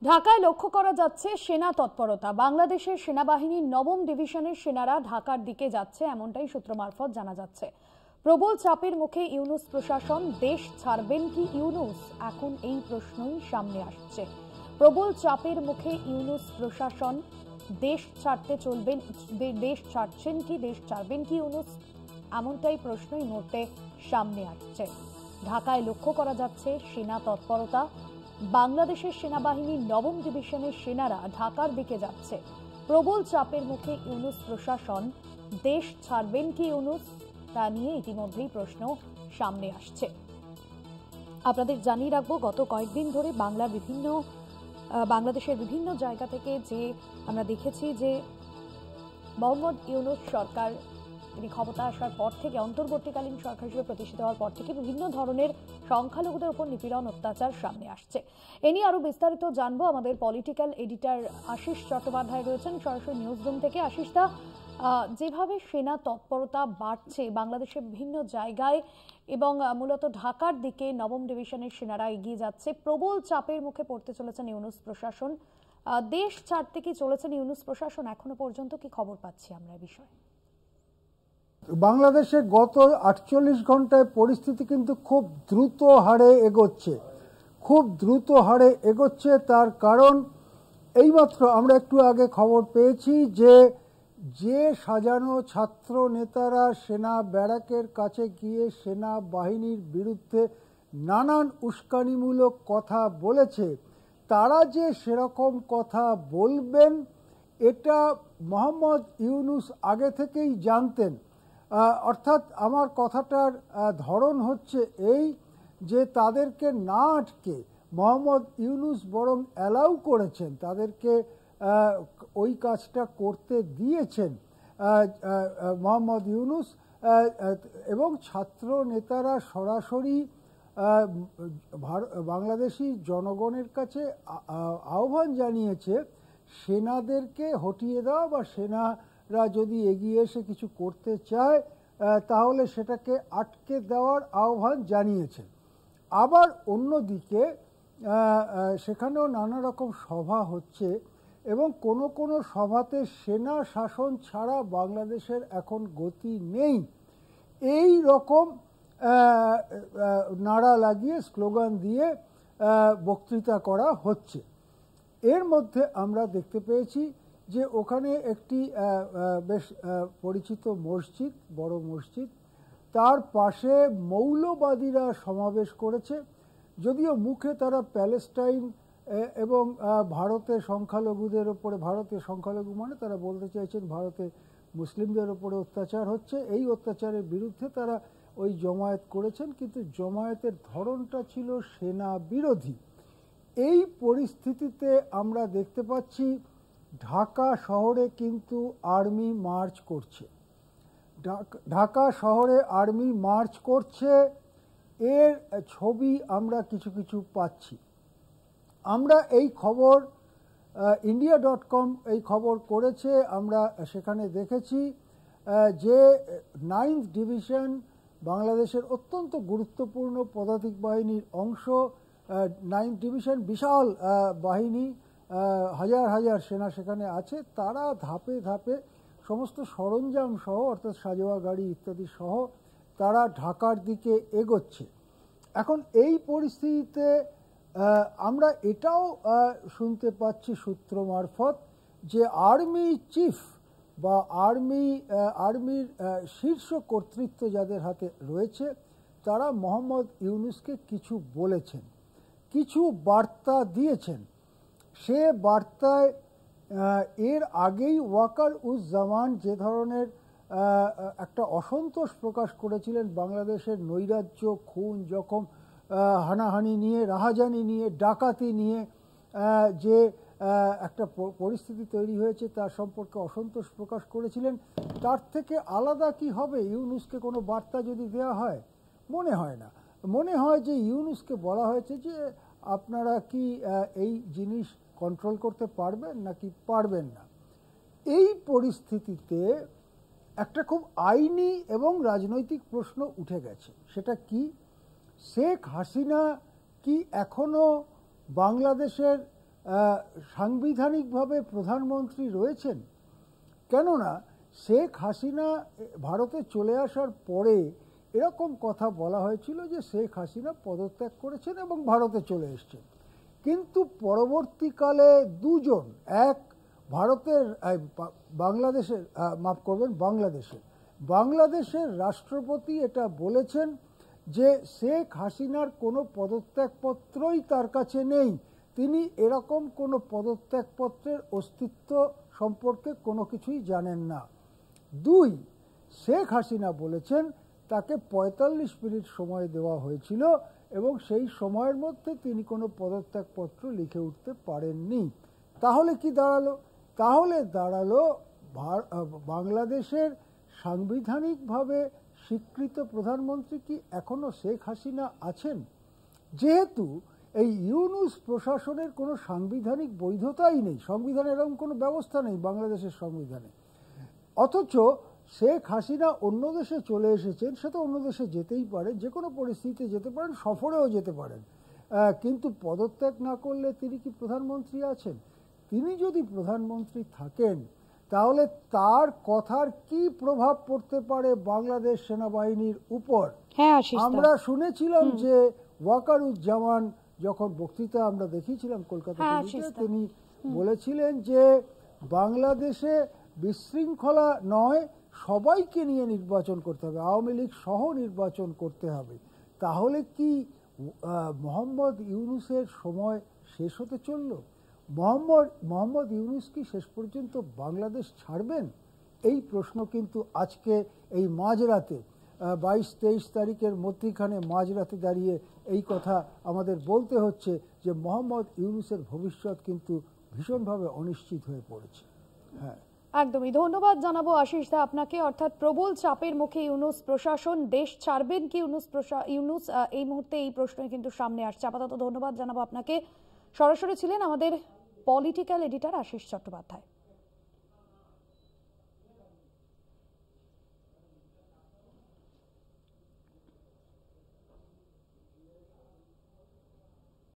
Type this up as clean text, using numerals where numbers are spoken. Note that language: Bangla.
ঢাকায় লক্ষ্য করা যাচ্ছে সেনা তৎপরতা। বাংলাদেশের সেনাবাহিনীর নবম ডিভিশনের সেনারা ঢাকার দিকে যাচ্ছে, এমনটাই সূত্র মারফত জানা যাচ্ছে। প্রবল চাপের মুখে ইউনূস প্রশাসন, দেশ ছাড়বেন কি ইউনূস? এখন এই প্রশ্নই সামনে আসছে। প্রবল চাপের মুখে ইউনূস প্রশাসন, দেশ ছাড়ছেন কি, দেশ ছাড়বেন কি ইউনূস? এমনটাই প্রশ্নই মুহূর্তে সামনে আসছে। ঢাকায় লক্ষ্য করা যাচ্ছে সেনা তৎপরতা। বাংলাদেশের সেনাবাহিনীর নবম ডিভিশনের সেনারা ঢাকার দিকে যাচ্ছে। প্রবল চাপের মুখে ইউনূস প্রশাসন, দেশ ছাড়বেন কি ইউনূস? তা নিয়ে ইতিমধ্যেই প্রশ্ন সামনে আসছে। আপনাদের জানিয়ে রাখবো, গত কয়েকদিন ধরে বাংলাদেশের বিভিন্ন জায়গা থেকে যে আমরা দেখেছি যে মোহাম্মদ ইউনূস সরকার তিনি ক্ষমতা আসার পর থেকে, অন্তর্বর্তীকালীন সরকার হিসেবে প্রতিষ্ঠিত হওয়ার পর থেকে বিভিন্ন ধরনের সংখ্যালঘুদের উপর নিপীড়ন, অত্যাচার সামনে আসছে। এ নিয়ে আরো বিস্তারিত জানবো। আমাদের পলিটিক্যাল এডিটর আশিস চট্টোপাধ্যায় রয়েছেন সরাসরি নিউজ রুম থেকে। আশিস দা, যেভাবে সেনা তৎপরতা বাড়ছে বাংলাদেশের বিভিন্ন জায়গায় এবং মূলত ঢাকার দিকে নবম ডিভিশনের সেনারা এগিয়ে যাচ্ছে, প্রবল চাপের মুখে পড়তে চলেছেন ইউনূস প্রশাসন। দেশ ছাড়তে কি চলেছেন ইউনূস প্রশাসন? এখনো পর্যন্ত কি খবর পাচ্ছি আমরা বিষয়ে? বাংলাদেশে গত 48 ঘন্টায় পরিস্থিতি কিন্তু খুব দ্রুত হারে এগোচ্ছে। তার কারণ এইমাত্র আমরা একটু আগে খবর পেয়েছি যে সাজানো ছাত্র নেতারা সেনা ব্যারাকের কাছে গিয়ে সেনা বাহিনীর বিরুদ্ধে নানান উস্কানিমূলক কথা বলেছে, তারা যে সেরকম কথা বলবেন এটা মোহাম্মদ ইউনূস আগে থেকেই জানতেন। অর্থাৎ আমার কথাটার ধরন হচ্ছে এই যে তাদেরকে না আটকে মোহাম্মদ ইউনূস বরং অ্যালাউ করেছেন, তাদেরকে ওই কাজটা করতে দিয়েছেন মোহাম্মদ ইউনূস। এবং ছাত্র নেতারা সরাসরি বাংলাদেশি জনগণের কাছে আহ্বান জানিয়েছে সেনাদেরকে হটিয়ে দেওয়া, বা সেনারা যদি এগিয়ে এসে কিছু করতে চায় তাহলে সেটাকে আটকে দেওয়ার আহ্বান জানিয়েছেন। আবার অন্যদিকে সেখানেও নানা রকম সভা হচ্ছে এবং কোনো সভাতে সেনা শাসন ছাড়া বাংলাদেশের এখন গতি নেই, এই রকম নারা লাগিয়ে স্লোগান দিয়ে বক্তৃতা করা হচ্ছে। এর মধ্যে আমরা দেখতে পেয়েছি যে ওখানে একটি বেশ পরিচিত মসজিদ, বড় মসজিদ, তার পাশে মৌলবাদীরা সমাবেশ করেছে। যদিও মুখে তারা প্যালেস্টাইন এবং ভারতের সংখ্যালঘুদের ওপরে, ভারতের সংখ্যালঘু মানে তারা বলতে চাইছেন ভারতে মুসলিমদের ওপরে অত্যাচার হচ্ছে, এই অত্যাচারের বিরুদ্ধে তারা ওই জমায়েত করেছেন, কিন্তু জমায়েতের ধরনটা ছিল সেনা বিরোধী। এই পরিস্থিতিতে আমরা দেখতে পাচ্ছি ঢাকা শহরে কিন্তু আর্মি মার্চ করছে। ঢাকা শহরে আর্মি মার্চ করছে, এর ছবি আমরা কিছু পাচ্ছি। আমরা এই খবর India.com এই খবর করেছে, আমরা সেখানে দেখেছি যে 9th ডিভিশন বাংলাদেশের অত্যন্ত গুরুত্বপূর্ণ পদাতিক বাহিনীর অংশ। 9th ডিভিশন বিশাল বাহিনী, হাজার হাজার সেনা সেখানে আছে। তারা ধাপে ধাপে সমস্ত সরঞ্জাম সহ, অর্থাৎ সাজোয়া গাড়ি ইত্যাদি সহ তারা ঢাকার দিকে এগোচ্ছে। এখন এই পরিস্থিতিতে আমরা এটাও শুনতে পাচ্ছি সূত্র মারফত যে আর্মি চিফ বা আর্মির শীর্ষ কর্তৃত্ব যাদের হাতে রয়েছে তারা মোহাম্মদ ইউনূসকে কিছু বলেছেন, কিছু বার্তা দিয়েছেন। সে বার্তায় এর আগেই ওয়াকারুজ্জামান যে ধরনের একটা অসন্তোষ প্রকাশ করেছিলেন বাংলাদেশের নৈরাজ্য, খুন, জখম, হানাহানি নিয়ে, রাহাজানি নিয়ে, ডাকাতি নিয়ে যে একটা পরিস্থিতি তৈরি হয়েছে তার সম্পর্কে অসন্তোষ প্রকাশ করেছিলেন। তার থেকে আলাদা কি হবে ইউনূসকে কোনো বার্তা যদি দেওয়া হয়? মনে হয় না। মনে হয় যে ইউনূসকে বলা হয়েছে যে আপনারা কি এই জিনিস কন্ট্রোল করতে পারবেন নাকি পারবেন না। এই পরিস্থিতিতে একটা খুব আইনি এবং রাজনৈতিক প্রশ্ন উঠে গেছে। সেটা কি, শেখ হাসিনা কি এখনো বাংলাদেশের সাংবিধানিকভাবে প্রধানমন্ত্রী রয়েছেন? কেননা শেখ হাসিনা ভারতে চলে আসার পরে এরকম কথা বলা হয়েছিল যে শেখ হাসিনা পদত্যাগ করেছেন এবং ভারতে চলে এসেছেন, কিন্তু পরবর্তীকালে দুজন, এক ভারতের বাংলাদেশের মাফ করবেন বাংলাদেশের রাষ্ট্রপতি এটা বলেছেন যে শেখ হাসিনার কোনো পদত্যাগপত্রই তার কাছে নেই, তিনি এরকম কোনো পদত্যাগপত্রের অস্তিত্ব সম্পর্কে কোনো কিছুই জানেন না। দুই, শেখ হাসিনা বলেছেন তাকে ৪৫ মিনিট সময় দেওয়া হয়েছিল এবং সেই সময়ের মধ্যে তিনি কোনো পদত্যাগপত্র লিখে উঠতে পারেননি। তাহলে কি দাঁড়ালো? তাহলে দাঁড়ালো বাংলাদেশের সাংবিধানিকভাবে স্বীকৃত প্রধানমন্ত্রী কি এখনো শেখ হাসিনা আছেন? যেহেতু এই ইউনূস প্রশাসনের কোনো সাংবিধানিক বৈধতাই নেই, সংবিধানে এরকম কোনো ব্যবস্থা নেই বাংলাদেশের সংবিধানে, অথচ শেখ হাসিনা অন্য দেশে চলে এসেছেন, সে তো অন্য দেশে যেতেই পারে, যে কোনো পরিস্থিতিতে যেতে পারেন, সফরেও যেতে পারেন, কিন্তু পদত্যাগ না করলে তিনি কি প্রধানমন্ত্রী আছেন? তিনি যদি প্রধানমন্ত্রী থাকেন তাহলে তার কথার কি প্রভাব পড়তে পারে বাংলাদেশ সেনাবাহিনীর উপর? আমরা শুনেছিলাম যে ওয়াকারুজ্জামান যখন বক্তৃতা আমরা দেখিয়েছিলাম কলকাতাতে, তিনি বলেছিলেন যে বাংলাদেশে বিশৃঙ্খলা নয়, সবাইকে নিয়ে নির্বাচন করতে হবে, আওয়ামী লীগ সহ নির্বাচন করতে হবে। তাহলে কি মোহাম্মদ ইউনূসের সময় শেষ হতে চলল? মোহাম্মদ ইউনূস কি শেষ পর্যন্ত বাংলাদেশ ছাড়বেন? এই প্রশ্ন কিন্তু আজকে এই মাঝরাতে ২২-২৩ তারিখের মধ্যখানে মাঝরাতে দাঁড়িয়ে এই কথা আমাদের বলতে হচ্ছে যে মোহাম্মদ ইউনূসের ভবিষ্যৎ কিন্তু ভীষণভাবে অনিশ্চিত হয়ে পড়েছে। হ্যাঁ, একদমই। ধন্যবাদ জানাবো আশিস দা আপনাকে। অর্থাৎ প্রবল চাপের মুখে ইউনূস প্রশাসন, দেশ ছাড়বেন কি ইউনূস, এই মুহূর্তে এই প্রশ্নই কিন্তু সামনে আসছে। আপাতত ধন্যবাদ জানাবো আপনাকে। সরাসরি ছিলেন আমাদের পলিটিক্যাল এডিটর আশিস চট্টোপাধ্যায়।